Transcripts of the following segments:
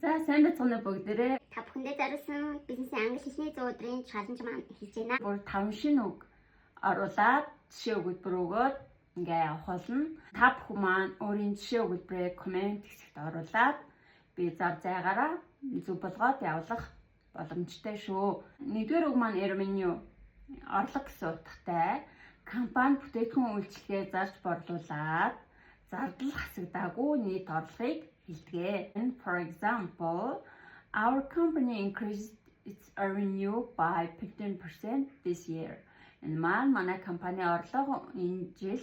За сайн бацгаана бүгдээрээ. Та бүхэндээ зориулсан бизнесийн англи хэлний 100 өдрийн чаленж маань эхэлж байна. Бүр 5 шинэ үг оруулаад жишээ өгүүлбэр өгөөд ингээ явах болно. Та бүхэн маань өөрийн жишээ өгүүлбэрээ коммент хэсэгт оруулаад би зав зайгаараа зөв болгоод явуулах боломжтой шүү. Нэгдүгээр үг маань Ermenio орлого гэсэн утгатай. Компани бүтээгдэхүүн үйлчлэгээ зарж борлуулад зардал хасагдаагүй нийт орлогыг хэлдэг. For example, our company increased its revenue by 15% this year. Энэ манай компани орлого энэ жил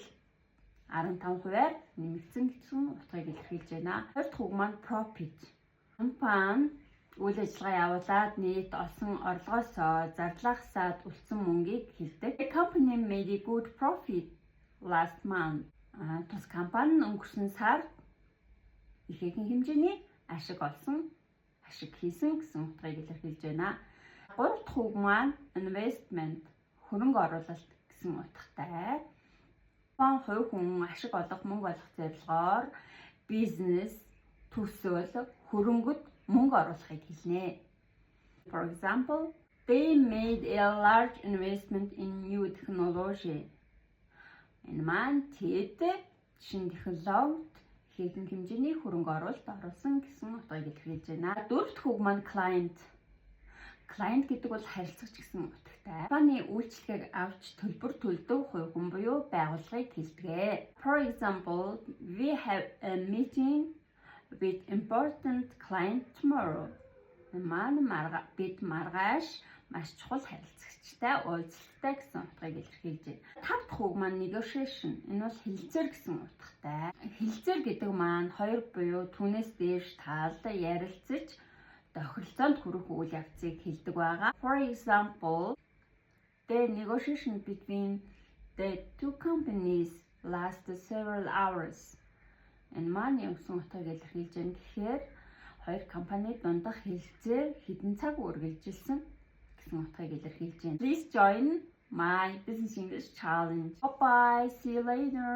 15%-аар нэмэгдсэн гэсэн утгыг илэрхийлж байна. Хоёр дахь үг маань profit. Компани үйл ажиллагаа явуулаад нийт олсон орлогоос зардлаасаад үлдсэн мөнгийг хэлдэг. The company made a good profit last month. Тус компани өнгөрсөн сард ихээхэн хэмжээний ашиг хийсэн гэсэн утгыг илэрхийлж байна. Гурав дахь үг маань investment, хөрөнгө оруулалт гэсэн утгатай. Хувь хүн ашиг олох, мөнгө олох зорилгоор бизнес төсөөл хөрөнгөд мөнгө оруулахыг хэлнэ. For example, they made a large investment in new technology. Энэ маань тэд шинэ технологид ихээхэн хэмжээний хөрөнгө оруулалт оруулсан гэсэн утгыг илэрхийлж байна. Дөрөв дэх үг маань client. Client гэдэг бол харилцагч гэсэн утгатай. Компани үйлчлэгийг авч төлбөр төлдөг хувь хүн буюу байгууллагыг хэлдэг. For example, we have a meeting with important client tomorrow. Бид маргааш маш чухал харилцагчтай уулзалттай гэсэн утгыг илэрхийлж байна. Тав дахь үг маань negotiation. Энэ бол хэлэлцээр гэсэн утгатай. Хэлэлцээр гэдэг маань хоёр буюу түүнээс дээш таалда ярилцаж тохиролцоонд хүрэх үйл явцыг хэлдэг байгаа. For example, the negotiation between the two companies lasted several hours. Энэ маань юу гэсэн утгыг илэрхийлж байна гэхээр хоёр компани дундах хэлэлцээр хэдэн цаг үргэлжилсэн гэсэн утгыг илэрхийлж байна. Please join my business English challenge. Bye bye. See you later.